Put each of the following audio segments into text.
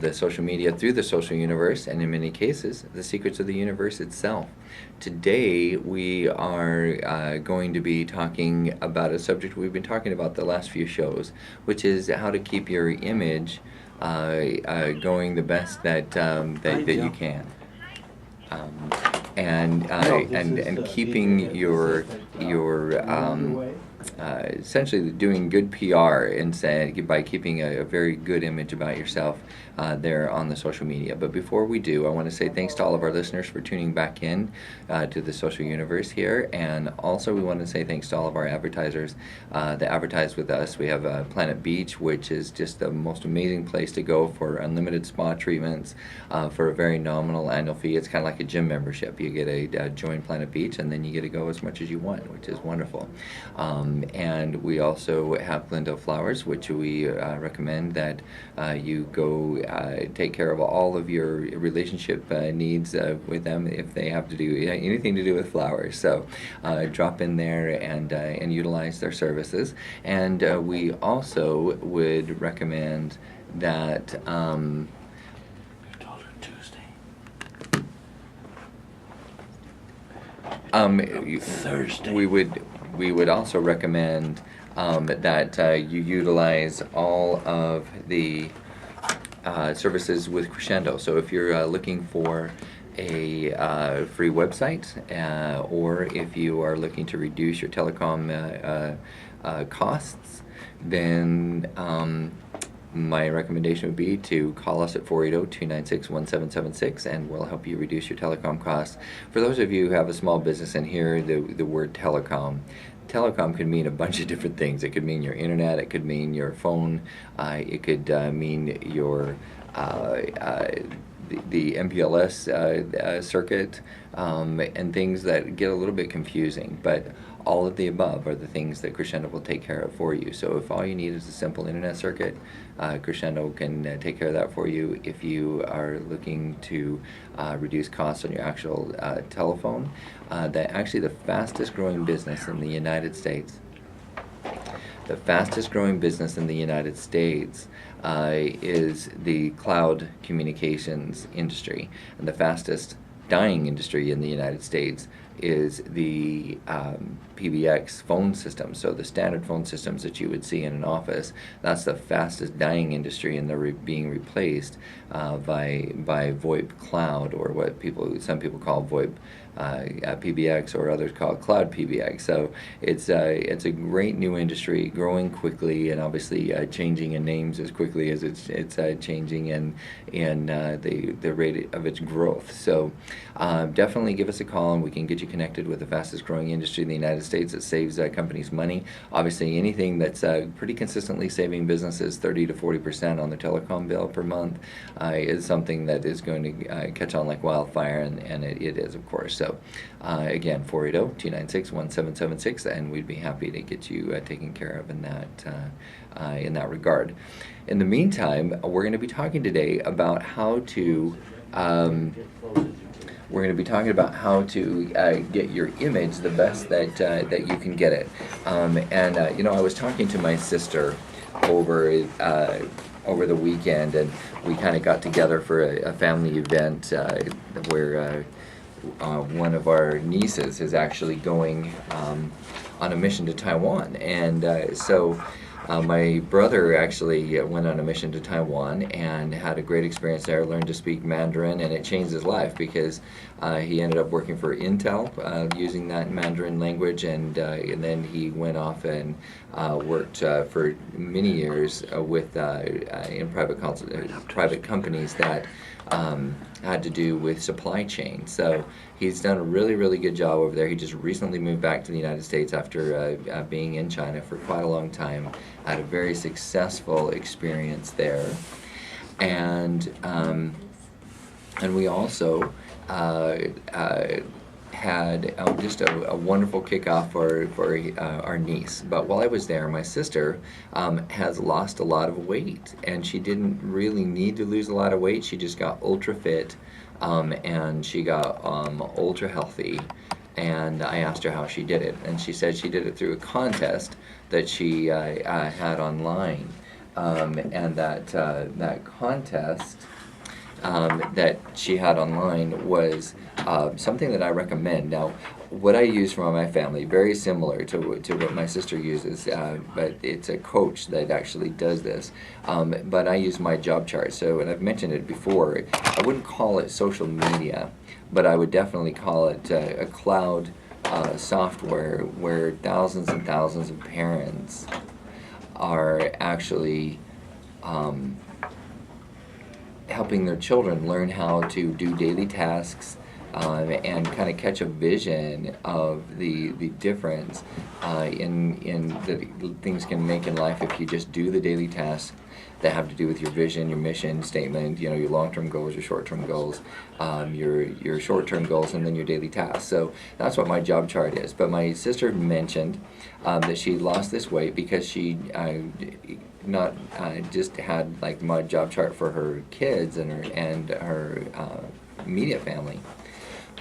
the social media through the social universe, and in many cases, the secrets of the universe itself. Today, we are going to be talking about a subject we've been talking about the last few shows, which is how to keep your image going the best that you can. And keeping your essentially doing good PR and by keeping a very good image about yourself there on the social media. But before we do, I want to say thanks to all of our listeners for tuning back in to the social universe here, and also we want to say thanks to all of our advertisers that advertise with us. We have Planet Beach, which is just the most amazing place to go for unlimited spa treatments for a very nominal annual fee. It's kind of like a gym membership. You get a join Planet Beach, and then you get to go as much as you want, which is wonderful. And we also have Glendale Flowers, which we recommend that you go take care of all of your relationship needs with them if they have to do anything to do with flowers. So drop in there and utilize their services. And we also would recommend that Thursday. we would also recommend that you utilize all of the services with Crescendo. So if you're looking for a free website, or if you are looking to reduce your telecom costs, then my recommendation would be to call us at 480-296-1776, and we'll help you reduce your telecom costs. For those of you who have a small business and hear the word telecom could mean a bunch of different things. It could mean your internet, it could mean your phone, it could mean your the MPLS circuit, and things that get a little bit confusing. But all of the above are the things that Crescendo will take care of for you. So if all you need is a simple internet circuit, Crescendo can take care of that for you. If you are looking to reduce costs on your actual telephone, actually the fastest growing business in the United States, is the cloud communications industry, and the fastest dying industry in the United States is the PBX phone system. So the standard phone systems that you would see in an office, that's the fastest dying industry, and they're being replaced by VoIP cloud, or what some people call VoIP PBX, or others call it cloud PBX. So it's a great new industry, growing quickly, and obviously changing in names as quickly as it's changing in the rate of its growth. So definitely give us a call, and we can get you connected with the fastest growing industry in the United States that saves companies money. Obviously anything that's pretty consistently saving businesses 30 to 40% on their telecom bill per month is something that is going to catch on like wildfire, and it is, of course. So again, 480-296-1776, and we'd be happy to get you taken care of in that regard. In the meantime, we're going to be talking today about how to get your image the best that you can get it. I was talking to my sister over the weekend, and we kind of got together for a family event where one of our nieces is actually going on a mission to Taiwan, and so my brother actually went on a mission to Taiwan and had a great experience there, learned to speak Mandarin, and it changed his life because he ended up working for Intel using that Mandarin language, and then he went off and worked for many years in private companies that had to do with supply chain. So he's done a really, really good job over there. He just recently moved back to the United States after being in China for quite a long time. Had a very successful experience there, and we also had just a wonderful kickoff for our niece. But while I was there, my sister has lost a lot of weight, and she didn't really need to lose a lot of weight. She just got ultra fit, and she got ultra healthy. And I asked her how she did it, and she said she did it through a contest that she had online. and that contest that she had online was something that I recommend. Now, what I use from my family, very similar to what my sister uses, but it's a coach that actually does this. But I use my job chart. So, and I've mentioned it before, I wouldn't call it social media, but I would definitely call it a cloud software where thousands and thousands of parents are actually helping their children learn how to do daily tasks and kind of catch a vision of the difference in that things can make in life if you just do the daily tasks that have to do with your vision, your mission statement, you know, your long-term goals, your short-term goals, your short-term goals, and then your daily tasks. So that's what my job chart is. But my sister mentioned that she lost this weight because she not just had like my job chart for her kids and her immediate family,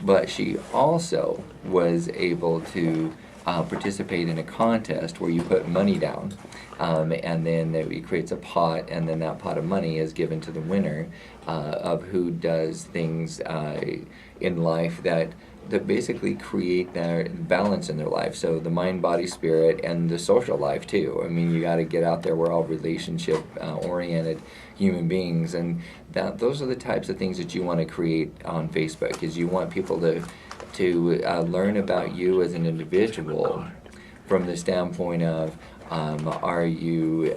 but she also was able to participate in a contest where you put money down, and then it creates a pot, and then that pot of money is given to the winner of who does things in life that basically create their balance in their life. So the mind, body, spirit, and the social life too. I mean, you got to get out there. We're all relationship oriented human beings, and those are the types of things that you want to create on Facebook. Is you want people to learn about you as an individual from the standpoint of are you,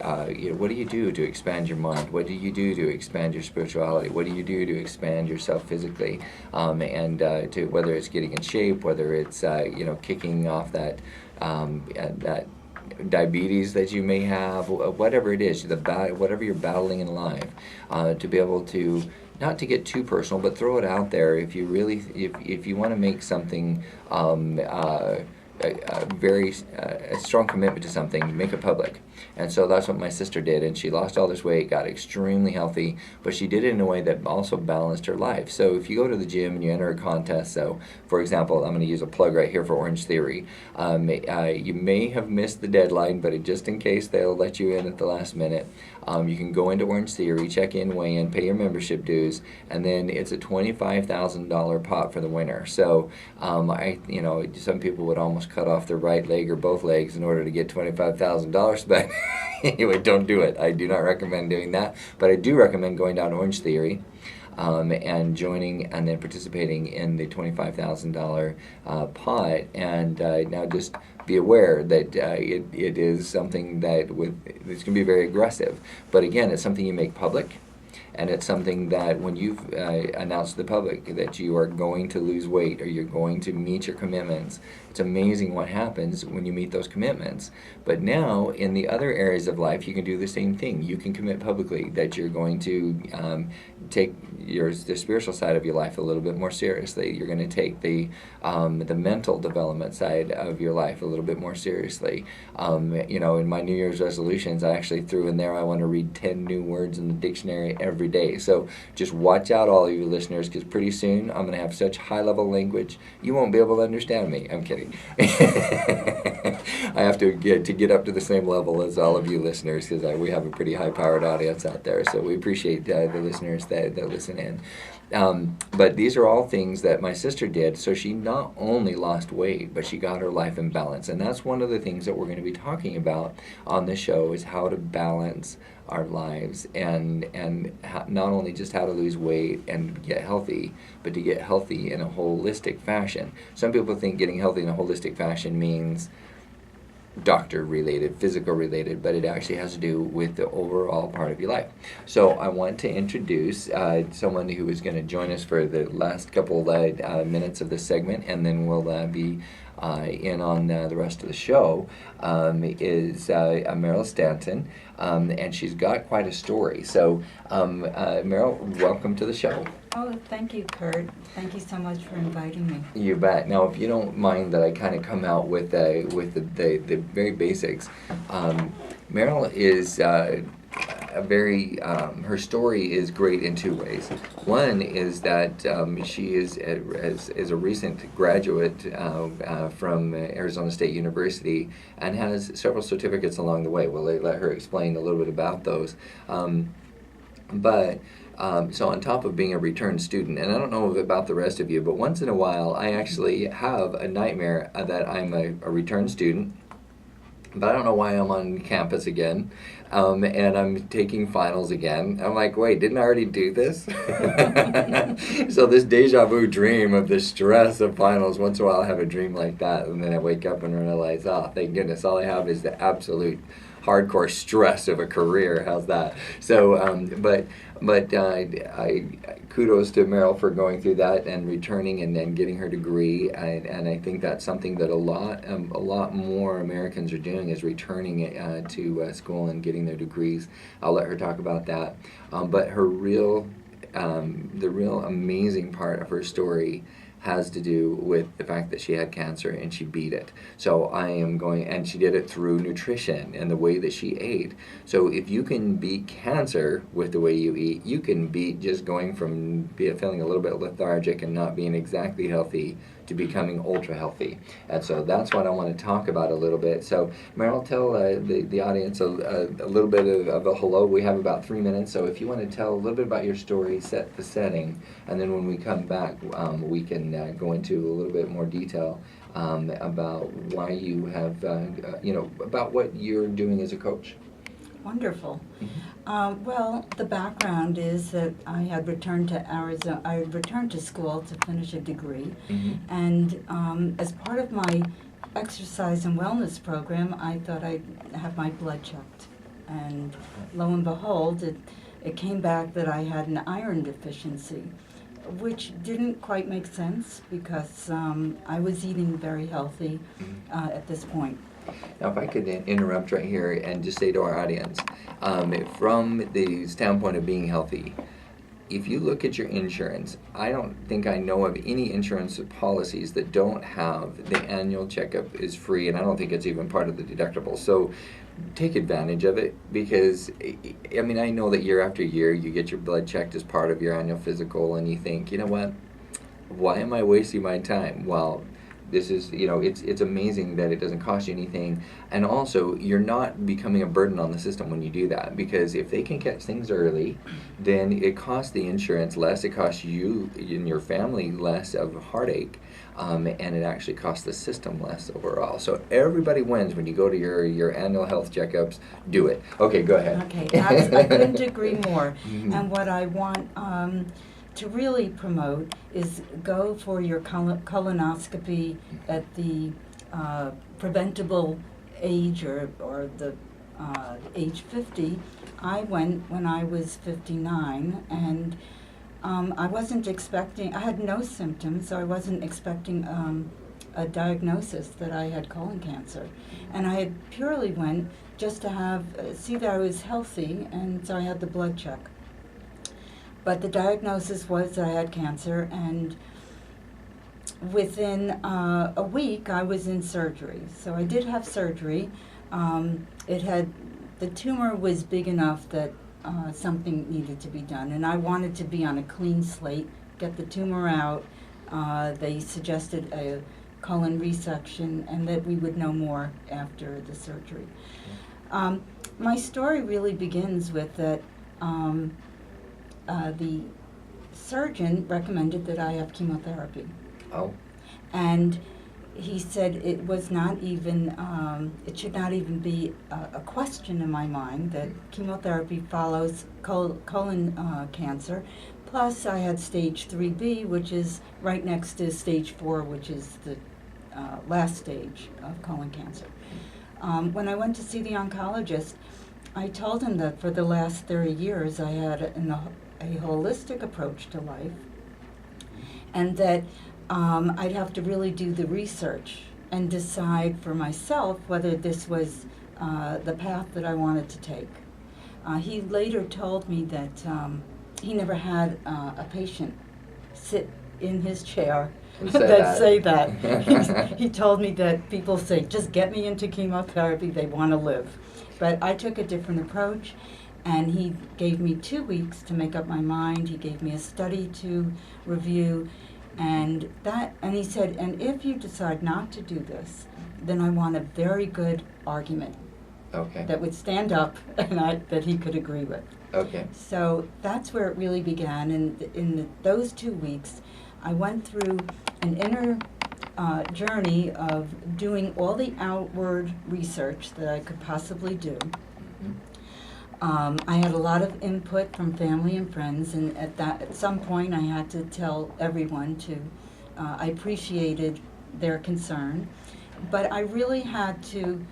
what do you do to expand your mind? What do you do to expand your spirituality? What do you do to expand yourself physically? And to whether it's getting in shape, whether it's kicking off that diabetes that you may have, whatever it is, whatever you're battling in life, to be able to not to get too personal, but throw it out there. If you really, if you want to make something a strong commitment to something, make it public. And so that's what my sister did, and she lost all this weight, got extremely healthy, but she did it in a way that also balanced her life. So if you go to the gym and you enter a contest, so for example, I'm going to use a plug right here for Orange Theory. You may have missed the deadline, but just in case they'll let you in at the last minute, you can go into Orange Theory, check in, weigh in, pay your membership dues, and then it's a $25,000 pot for the winner. So some people would almost cut off their right leg or both legs in order to get $25,000, but anyway, don't do it. I do not recommend doing that, but I do recommend going down Orange Theory and joining and then participating in the $25,000 pot. And now just be aware that it is something that it's going to be very aggressive. But again, it's something you make public. And it's something that when you've announced to the public that you are going to lose weight or you're going to meet your commitments, it's amazing what happens when you meet those commitments. But now, in the other areas of life, you can do the same thing. You can commit publicly that you're going to take the spiritual side of your life a little bit more seriously. You're going to take the mental development side of your life a little bit more seriously. In my New Year's resolutions, I actually threw in there, I want to read 10 new words in the dictionary every day. So just watch out, all of you listeners, because pretty soon I'm going to have such high-level language you won't be able to understand me. I'm kidding. I have to get up to the same level as all of you listeners, because we have a pretty high-powered audience out there. So we appreciate the listeners that listen in. But these are all things that my sister did. So she not only lost weight, but she got her life in balance. And that's one of the things that we're going to be talking about on the show, is how to balance our lives and not only just how to lose weight and get healthy, but to get healthy in a holistic fashion. Some people think getting healthy in a holistic fashion means doctor-related, physical-related, but it actually has to do with the overall part of your life. So I want to introduce someone who is going to join us for the last couple minutes of this segment, and then we'll be in on the rest of the show, is Meryl Stanton, and she's got quite a story. So Meryl, welcome to the show. Oh, thank you, Kurt. Thank you so much for inviting me. You bet. Now, if you don't mind that I kind of come out with the very basics, Meryl is a very her story is great in two ways. One is that she is a recent graduate from Arizona State University and has several certificates along the way. Well, they let her explain a little bit about those. So on top of being a returned student, and I don't know about the rest of you, but once in a while I actually have a nightmare that I'm a returned student, but I don't know why I'm on campus again, and I'm taking finals again. I'm like, wait, didn't I already do this? So this deja vu dream of the stress of finals, once in a while I have a dream like that, and then I wake up and realize, oh, thank goodness, all I have is the absolute hardcore stress of a career. How's that? So, I kudos to Meryl for going through that and returning and then getting her degree. And I think that's something that a lot more Americans are doing, is returning to school and getting their degrees. I'll let her talk about that. But her the real amazing part of her story has to do with the fact that she had cancer and she beat it. So and she did it through nutrition and the way that she ate. So if you can beat cancer with the way you eat, you can beat just going from feeling a little bit lethargic and not being exactly healthy to becoming ultra healthy. And so that's what I want to talk about a little bit. So Meryl, tell the audience a little bit of a hello. We have about 3 minutes, so if you want to tell a little bit about your story, set the setting, and then when we come back, we can go into a little bit more detail about why you have, about what you're doing as a coach. Wonderful. Well, the background is that I had returned to Arizona. I had returned to school to finish a degree, and as part of my exercise and wellness program, I thought I'd have my blood checked, and lo and behold, it came back that I had an iron deficiency, which didn't quite make sense because I was eating very healthy at this point. Now, if I could interrupt right here and just say to our audience, from the standpoint of being healthy, if you look at your insurance, I don't think I know of any insurance policies that don't have the annual checkup is free, and I don't think it's even part of the deductible. So take advantage of it, because I mean, I know that year after year you get your blood checked as part of your annual physical, and you think, you know what, why am I wasting my time? Well, this is, it's amazing that it doesn't cost you anything, and also you're not becoming a burden on the system when you do that, because if they can catch things early, then it costs the insurance less, it costs you and your family less of a heartache, and it actually costs the system less overall. So everybody wins when you go to your annual health checkups. Do it. Okay, go ahead. Okay, I couldn't agree more. And what I want to really promote is go for your colonoscopy at the preventable age or the age 50. I went when I was 59, and I wasn't expecting, I had no symptoms, so I wasn't expecting a diagnosis that I had colon cancer. And I had purely went just to see that I was healthy, and so I had the blood check. But the diagnosis was that I had cancer, and within a week I was in surgery. So I did have surgery. The tumor was big enough that something needed to be done, and I wanted to be on a clean slate, get the tumor out. They suggested a colon resection, and that we would know more after the surgery. My story really begins with that the surgeon recommended that I have chemotherapy. Oh. And he said it was not even, it should not even be a question in my mind that chemotherapy follows colon cancer. Plus I had stage 3B, which is right next to stage 4, which is the last stage of colon cancer. When I went to see the oncologist, I told him that for the last 30 years I had a holistic approach to life, and that I'd have to really do the research and decide for myself whether this was the path that I wanted to take. He later told me that he never had a patient sit in his chair that say that. He told me that people say, just get me into chemotherapy, they want to live. But I took a different approach, And he gave me 2 weeks to make up my mind. He gave me a study to review. And he said, and if you decide not to do this, then I want a very good argument Okay. that would stand up and that he could agree with. Okay. So that's where it really began. And those 2 weeks, I went through an inner journey of doing all the outward research that I could possibly do. I had a lot of input from family and friends, and at some point I had to tell everyone I appreciated their concern, but I really had to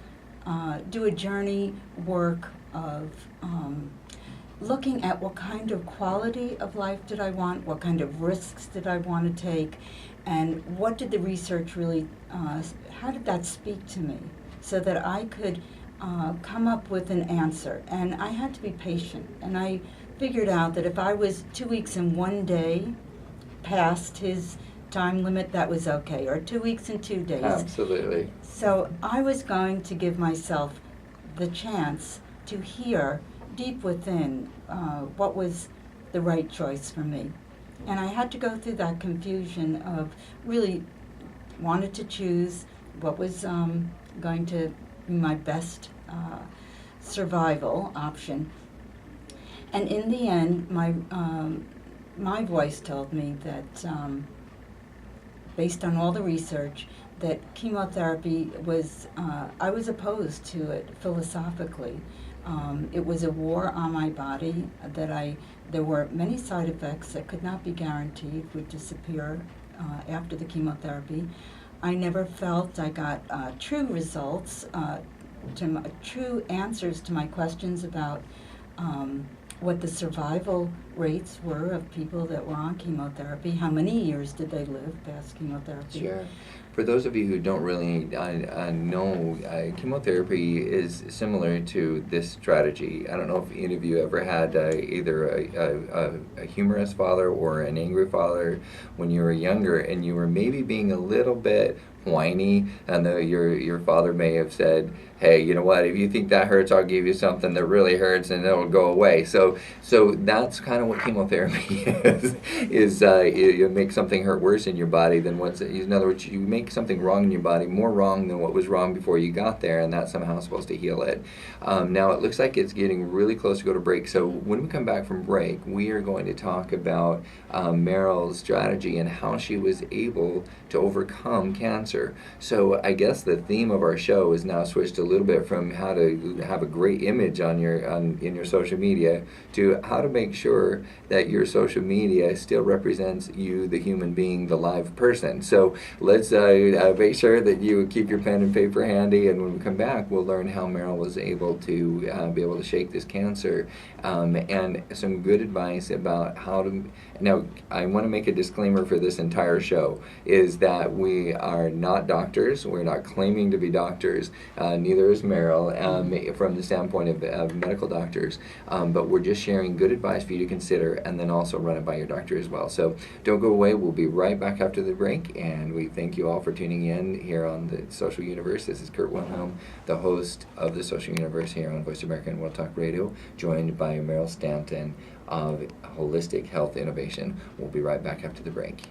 do a journey work of looking at what kind of quality of life did I want, what kind of risks did I want to take, and what did the research really, how did that speak to me, so that I could come up with an answer. And I had to be patient, and I figured out that if I was 2 weeks and 1 day past his time limit, that was okay, or 2 weeks and 2 days. Absolutely. So I was going to give myself the chance to hear deep within what was the right choice for me. And I had to go through that confusion of really wanted to choose what was going to be my best survival option. And in the end, my voice told me that, based on all the research, that chemotherapy was, I was opposed to it philosophically. It was a war on my body, there were many side effects that could not be guaranteed would disappear after the chemotherapy. I never felt I got true results, true answers to my questions about what the survival rates were of people that were on chemotherapy, how many years did they live past chemotherapy. Sure. For those of you who don't really know, chemotherapy is similar to this strategy. I don't know if any of you ever had either a humorous father or an angry father when you were younger, and you were maybe being a little bit whiny, and your father may have said, hey, you know what, if you think that hurts, I'll give you something that really hurts and it'll go away. So that's kind of what chemotherapy is you make something hurt worse in your body than in other words, you make something wrong in your body more wrong than what was wrong before you got there, and that's somehow supposed to heal it. Now it looks like it's getting really close to go to break, so when we come back from break, we are going to talk about Meryl's strategy and how she was able to overcome cancer. So I guess the theme of our show is now switched a little bit from how to have a great image in your social media to how to make sure that your social media still represents you, the human being, the live person. So let's make sure that you keep your pen and paper handy, and when we come back, we'll learn how Meryl was able to be able to shake this cancer, and some good advice about how to. Now, I want to make a disclaimer for this entire show, is that we are not doctors. We're not claiming to be doctors. Neither is Meryl, from the standpoint of medical doctors. But we're just sharing good advice for you to consider, and then also run it by your doctor as well. So don't go away. We'll be right back after the break, and we thank you all for tuning in here on the Social Universe. This is Kurt Wilhelm, the host of the Social Universe here on Voice America and World Talk Radio, joined by Meryl Stanton of Holistic Health Innovation. We'll be right back after the break.